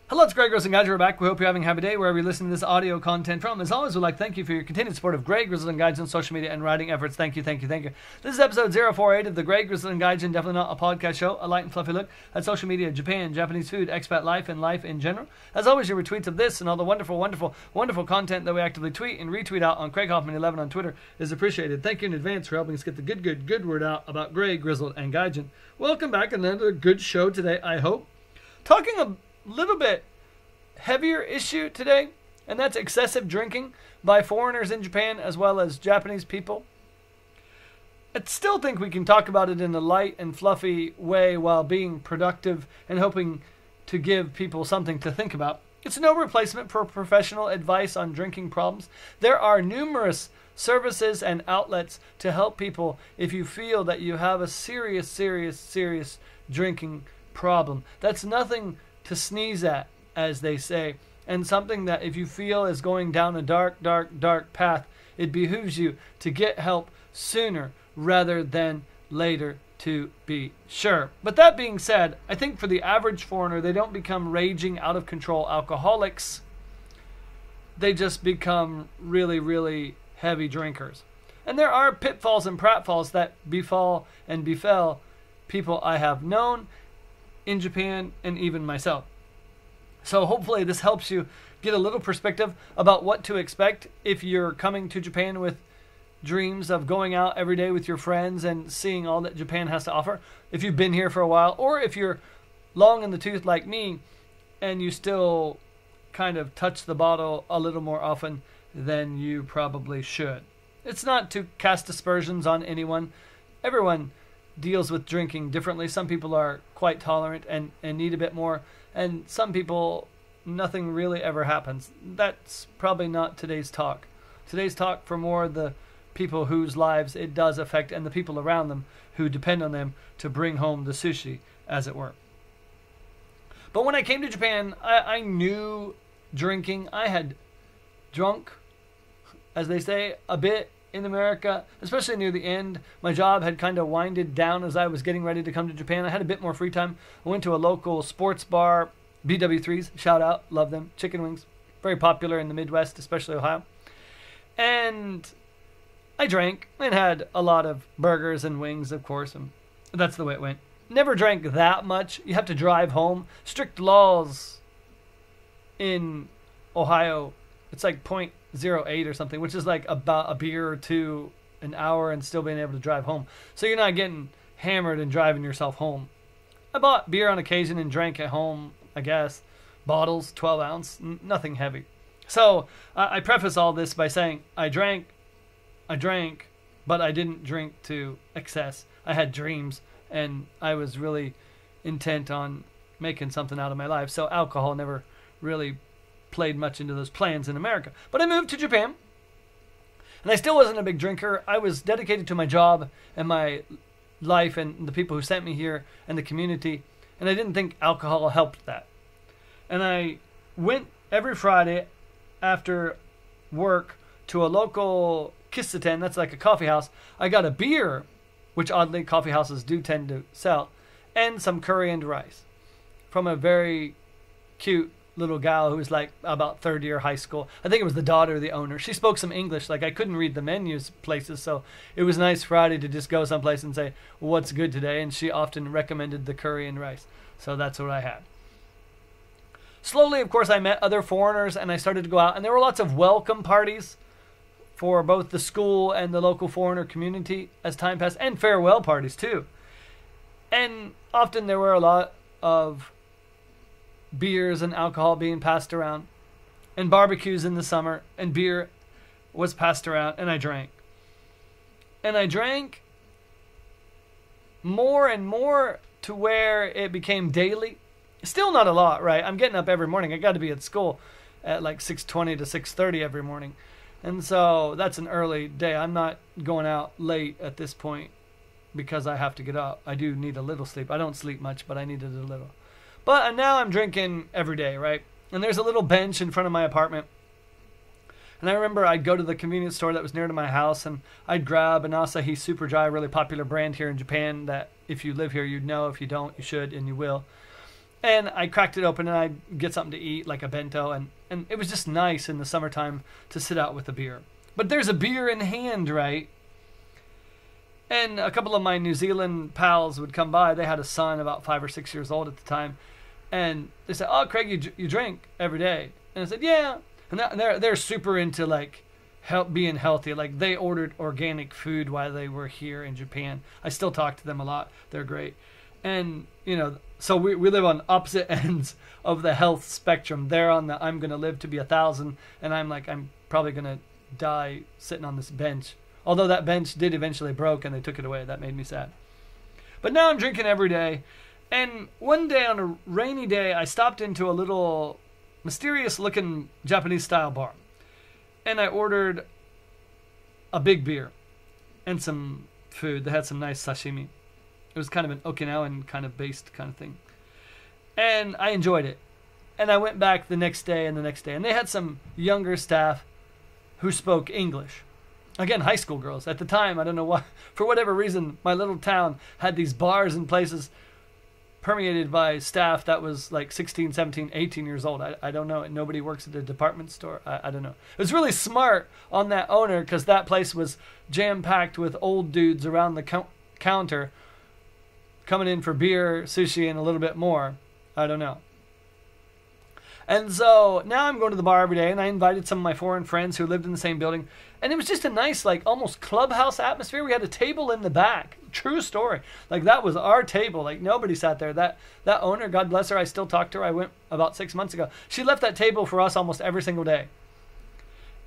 Hello, it's Greg Grizzled and Gaijin. We're back. We hope you're having a happy day wherever you're listening to this audio content from. As always, we'd like to thank you for your continued support of Greg Grizzled and Gaijin on social media and writing efforts. Thank you, thank you, thank you. This is episode 048 of the Greg Grizzled and Gaijin, definitely not a podcast show, a light and fluffy look at social media, Japan, Japanese food, expat life, and life in general. As always, your retweets of this and all the wonderful, wonderful, wonderful content that we actively tweet and retweet out on Craig Hoffman 11 on Twitter is appreciated. Thank you in advance for helping us get the good word out about Greg Grizzled and Gaijin. Welcome back, another good show today, I hope. Talking a little bit heavier issue today, and that's excessive drinking by foreigners in Japan as well as Japanese people. I still think we can talk about it in a light and fluffy way while being productive and hoping to give people something to think about. It's no replacement for professional advice on drinking problems. There are numerous services and outlets to help people if you feel that you have a serious drinking problem. That's nothing to sneeze at, as they say, and something that if you feel is going down a dark path, it behooves you to get help sooner rather than later, to be sure. But that being said, I think for the average foreigner, they don't become raging, out of control alcoholics. They just become really heavy drinkers. And there are pitfalls and pratfalls that befall and befell people I have known in Japan and even myself. So hopefully this helps you get a little perspective about what to expect if you're coming to Japan with dreams of going out every day with your friends and seeing all that Japan has to offer. If you've been here for a while, or if you're long in the tooth like me and you still kind of touch the bottle a little more often than you probably should. It's not to cast aspersions on anyone. Everyone deals with drinking differently. Some people are quite tolerant and need a bit more, and some people, nothing really ever happens. That's probably not today's talk. Today's talk for more the people whose lives it does affect and the people around them who depend on them to bring home the sushi, as it were. But when I came to Japan, I knew drinking. I had drunk, as they say, a bit in America, especially near the end. My job had kind of winded down as I was getting ready to come to Japan. I had a bit more free time. I went to a local sports bar, BW3s, shout out, love them, chicken wings, very popular in the Midwest, especially Ohio. And I drank and had a lot of burgers and wings, of course, and that's the way it went. Never drank that much. You have to drive home. Strict laws in Ohio. It's like 0.08 or something, which is like about a beer or two an hour and still being able to drive home. So you're not getting hammered and driving yourself home. I bought beer on occasion and drank at home, I guess. Bottles, 12 ounce, nothing heavy. So I preface all this by saying I drank, but I didn't drink to excess. I had dreams and I was really intent on making something out of my life. So alcohol never really played much into those plans in America. But I moved to Japan, and I still wasn't a big drinker. I was dedicated to my job and my life and the people who sent me here and the community, and I didn't think alcohol helped that. And I went every Friday after work to a local kissuten, that's like a coffee house. I got a beer, which oddly coffee houses do tend to sell, and some curry and rice from a very cute little gal who was like about third year high school. I think it was the daughter of the owner. She spoke some English. Like I couldn't read the menus places, so it was nice Friday to just go someplace and say, well, what's good today? And she often recommended the curry and rice. So that's what I had. Slowly, of course, I met other foreigners and I started to go out, and there were lots of welcome parties for both the school and the local foreigner community as time passed, and farewell parties too. And often there were a lot of beers and alcohol being passed around, and barbecues in the summer, and beer was passed around, and I drank. And I drank more and more to where it became daily. Still not a lot, right? I'm getting up every morning. I got to be at school at like 6:20 to 6:30 every morning. And so that's an early day. I'm not going out late at this point because I have to get up. I do need a little sleep. I don't sleep much, but I needed a little. But now I'm drinking every day, right? And there's a little bench in front of my apartment. And I remember I'd go to the convenience store that was near to my house, and I'd grab an Asahi Super Dry, a really popular brand here in Japan that if you live here, you'd know. If you don't, you should, and you will. And I cracked it open and I'd get something to eat, like a bento. And it was just nice in the summertime to sit out with a beer. But there's a beer in hand, right? And a couple of my New Zealand pals would come by. They had a son about 5 or 6 years old at the time. And they said, "Oh, Craig, you drink every day?" And I said, "Yeah." And they're super into like being healthy. Like they ordered organic food while they were here in Japan. I still talk to them a lot. They're great. And, so we live on opposite ends of the health spectrum. They're on the I'm going to live to be 1,000. And I'm like, I'm probably going to die sitting on this bench. Although that bench did eventually broke and they took it away. That made me sad. But now I'm drinking every day. And one day on a rainy day, I stopped into a little mysterious looking Japanese style bar. And I ordered a big beer and some food. They had some nice sashimi. It was kind of an Okinawan kind of based kind of thing. And I enjoyed it. And I went back the next day and the next day. And they had some younger staff who spoke English. Again, high school girls. At the time, I don't know why, for whatever reason, my little town had these bars and places permeated by staff that was like 16, 17, 18 years old. I don't know. Nobody works at a department store. I don't know. It was really smart on that owner because that place was jam-packed with old dudes around the counter coming in for beer, sushi, and a little bit more. I don't know. And so now I'm going to the bar every day, and I invited some of my foreign friends who lived in the same building. And it was just a nice, like, almost clubhouse atmosphere. We had a table in the back. True story. Like, that was our table. Like, nobody sat there. That owner, God bless her, I still talk to her. I went about 6 months ago. She left that table for us almost every single day.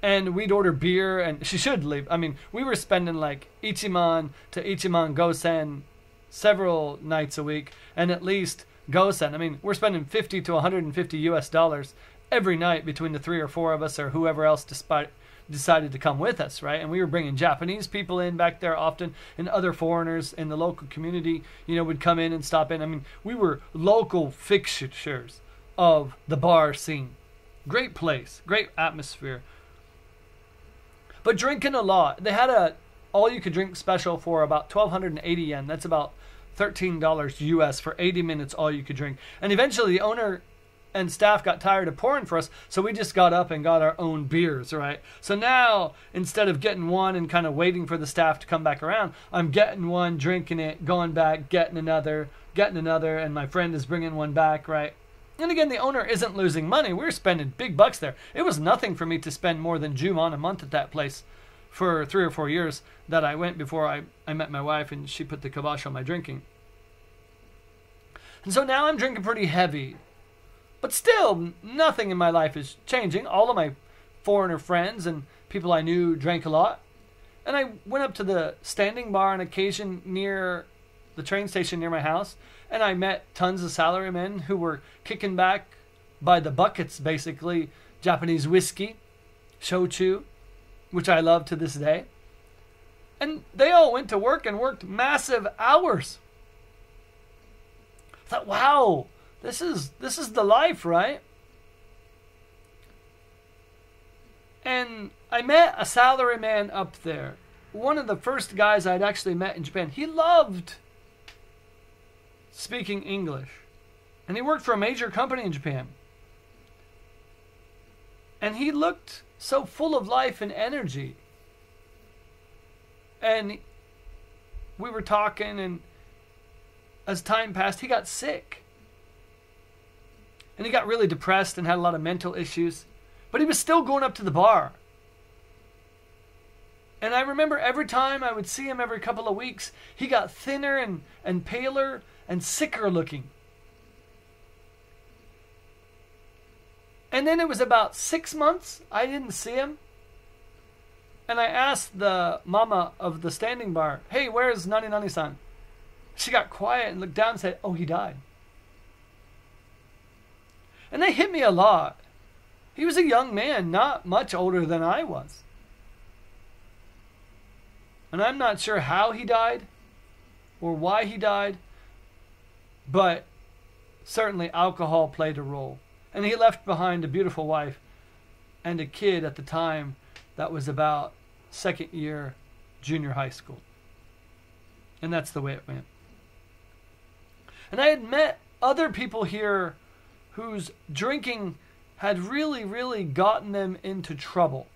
And we'd order beer, and she should leave. I mean, we were spending, like, Ichiman to Ichiman Gosen several nights a week, and at least Gosen. I mean, we're spending $50 to $150 every night between the 3 or 4 of us or whoever else decided to come with us, right? And we were bringing Japanese people in back there often, and other foreigners in the local community, would come in and stop in. I mean, we were local fixtures of the bar scene. Great place, great atmosphere. But drinking a lot. They had a all-you-could-drink special for about 1,280 yen. That's about $13 US for 80 minutes all you could drink. And eventually the owner and staff got tired of pouring for us, so we just got up and got our own beers, right? So now, instead of getting one and kind of waiting for the staff to come back around, I'm getting one, drinking it, going back, getting another, and my friend is bringing one back, right? And again, the owner isn't losing money. We're spending big bucks there. It was nothing for me to spend more than Jumon a month at that place for 3 or 4 years that I went before I met my wife and she put the kibosh on my drinking. And so now I'm drinking pretty heavy. But still, nothing in my life is changing. All of my foreigner friends and people I knew drank a lot. And I went up to the standing bar on occasion near the train station near my house. And I met tons of salarymen who were kicking back by the buckets, basically, Japanese whiskey, shochu, which I love to this day. And they all went to work and worked massive hours. I thought, wow, this is the life, right? And I met a salaryman up there. One of the first guys I'd actually met in Japan. He loved speaking English. And he worked for a major company in Japan. And he looked so full of life and energy. And we were talking, and as time passed, he got sick. And he got really depressed and had a lot of mental issues. But he was still going up to the bar. And I remember every time I would see him every couple of weeks, he got thinner and paler and sicker looking. And then it was about 6 months I didn't see him. And I asked the mama of the standing bar, "Hey, where's Nani Nani-san?" She got quiet and looked down and said, "Oh, he died." And that hit me a lot. He was a young man, not much older than I was. And I'm not sure how he died or why he died, but certainly alcohol played a role. And he left behind a beautiful wife and a kid at the time that was about second year junior high school. And that's the way it went. And I had met other people here whose drinking had really, really gotten them into trouble.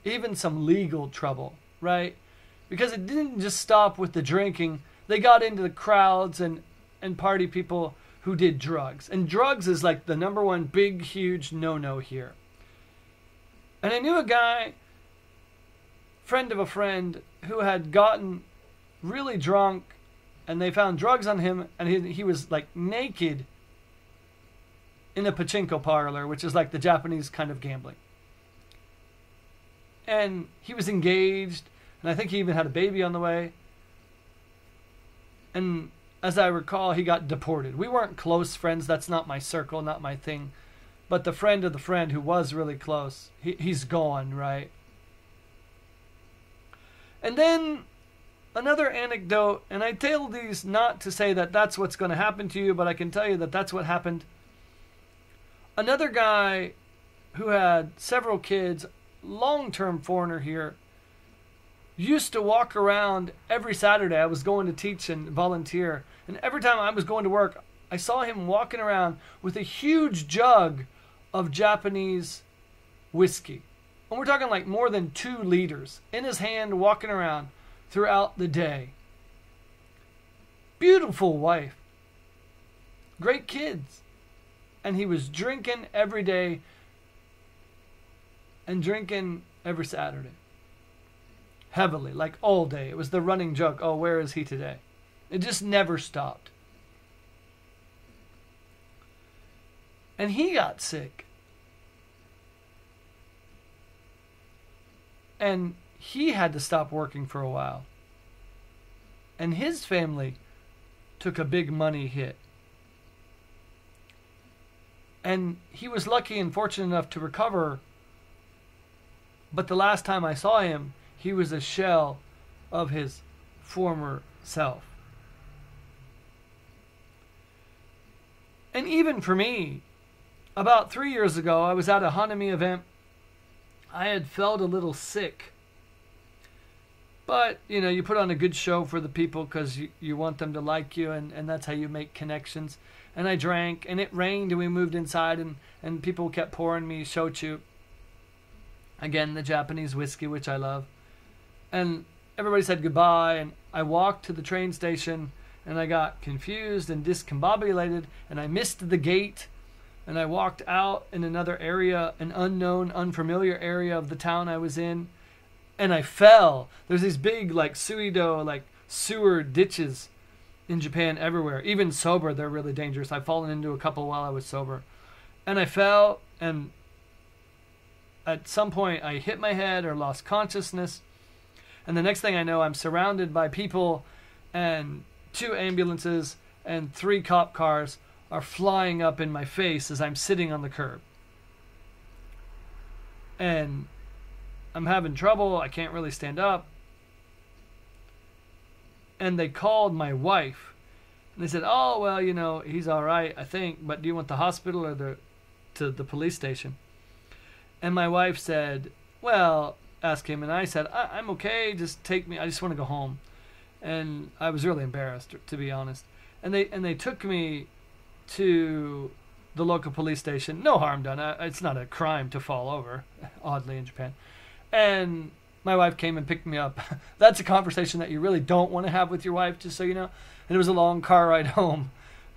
Even some legal trouble, right? Because it didn't just stop with the drinking. They got into the crowds and party people who did drugs. And drugs is like the number one big, huge no-no here. And I knew a guy, friend of a friend, who had gotten really drunk, and they found drugs on him, and he was like naked in a pachinko parlor, which is like the Japanese kind of gambling. And he was engaged, and I think he even had a baby on the way. And as I recall, he got deported. We weren't close friends. That's not my circle, not my thing. But the friend of the friend who was really close, he's gone, right? And then another anecdote, and I tell these not to say that that's what's going to happen to you, but I can tell you that that's what happened. Another guy who had several kids, long-term foreigner here, used to walk around every Saturday. I was going to teach and volunteer, and every time I was going to work, I saw him walking around with a huge jug of Japanese whiskey. And we're talking like more than 2 liters in his hand, walking around throughout the day. Beautiful wife. Great kids. And he was drinking every day and drinking every Saturday. Heavily, like all day. It was the running joke. Oh, where is he today? It just never stopped. And he got sick. And he had to stop working for a while. And his family took a big money hit. And he was lucky and fortunate enough to recover. But the last time I saw him, he was a shell of his former self. And even for me, about 3 years ago, I was at a Hanami event. I had felt a little sick. But, you know, you put on a good show for the people because you want them to like you, and that's how you make connections. And I drank, and it rained, and we moved inside, and people kept pouring me shochu. Again, the Japanese whiskey, which I love. And everybody said goodbye, and I walked to the train station, and I got confused and discombobulated, and I missed the gate. And I walked out in another area, an unknown, unfamiliar area of the town I was in. And I fell. There's these big, like, suido, like, sewer ditches in Japan everywhere. Even sober, they're really dangerous. I've fallen into a couple while I was sober. And I fell, and at some point I hit my head or lost consciousness. And the next thing I know, I'm surrounded by people, and 2 ambulances and 3 cop cars are flying up in my face as I'm sitting on the curb. And I'm having trouble. I can't really stand up. And they called my wife. And they said, oh, well, you know, he's all right, I think. But do you want the hospital or the police station? And my wife said, well, ask him. And I said, I'm okay. Just take me. I just want to go home. And I was really embarrassed, to be honest. And they took me to the local police station. No harm done. It's not a crime to fall over, oddly, in Japan. And my wife came and picked me up. That's a conversation that you really don't want to have with your wife, just so you know. And it was a long car ride home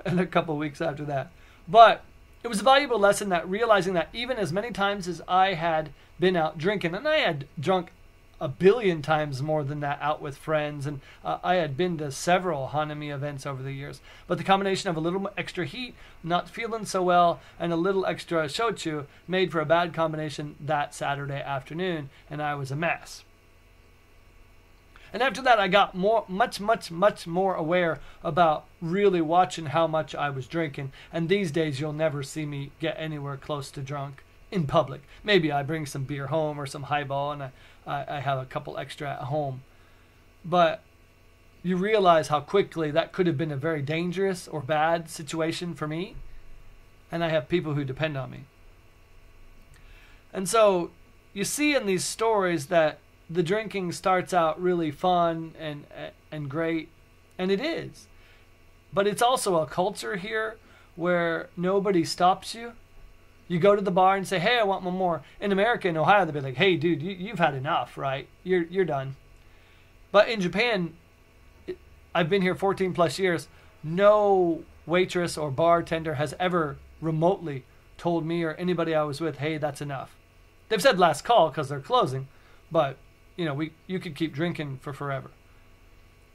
and a couple of weeks after that. But it was a valuable lesson, that realizing that even as many times as I had been out drinking, and I had drunk 1 billion times more than that out with friends, and I had been to several Hanami events over the years. But the combination of a little extra heat, not feeling so well, and a little extra shochu made for a bad combination that Saturday afternoon, and I was a mess. And after that, I got much more aware about really watching how much I was drinking. And these days, you'll never see me get anywhere close to drunk in public. Maybe I bring some beer home or some highball, and I have a couple extra at home. But you realize how quickly that could have been a very dangerous or bad situation for me. And I have people who depend on me. And so you see in these stories that the drinking starts out really fun and great. And it is. But it's also a culture here where nobody stops you. You go to the bar and say, hey, I want one more. In America, in Ohio, they'll be like, hey, dude, you've had enough, right? You're done. But in Japan, I've been here 14 plus years. No waitress or bartender has ever remotely told me or anybody I was with, hey, that's enough. They've said last call because they're closing, but you could keep drinking for forever.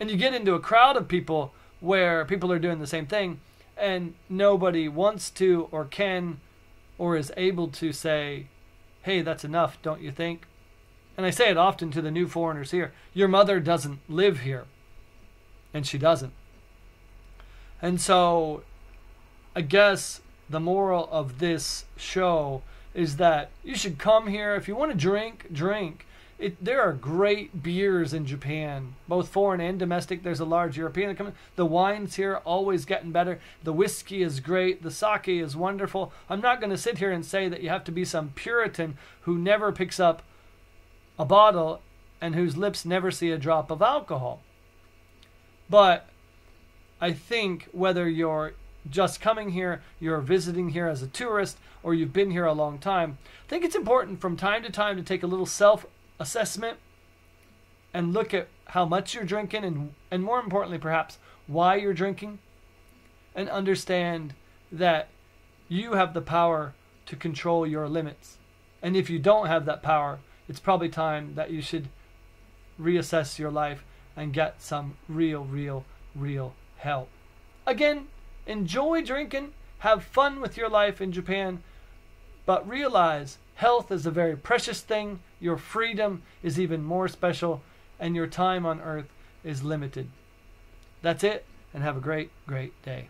And you get into a crowd of people where people are doing the same thing, and nobody wants to or can or is able to say, hey, that's enough, don't you think? And I say it often to the new foreigners here. Your mother doesn't live here. And she doesn't. And so I guess the moral of this show is that you should come here. If you want to drink, drink. There are great beers in Japan, both foreign and domestic. There's a large European coming. The wines here are always getting better. The whiskey is great. The sake is wonderful. I'm not going to sit here and say that you have to be some Puritan who never picks up a bottle and whose lips never see a drop of alcohol. But I think whether you're just coming here, you're visiting here as a tourist, or you've been here a long time, I think it's important from time to time to take a little self-assessment and look at how much you're drinking and more importantly perhaps why you're drinking, and understand that you have the power to control your limits. And if you don't have that power, it's probably time that you should reassess your life and get some real help. Again, enjoy drinking, have fun with your life in Japan, but realize health is a very precious thing, your freedom is even more special, and your time on earth is limited. That's it, and have a great day.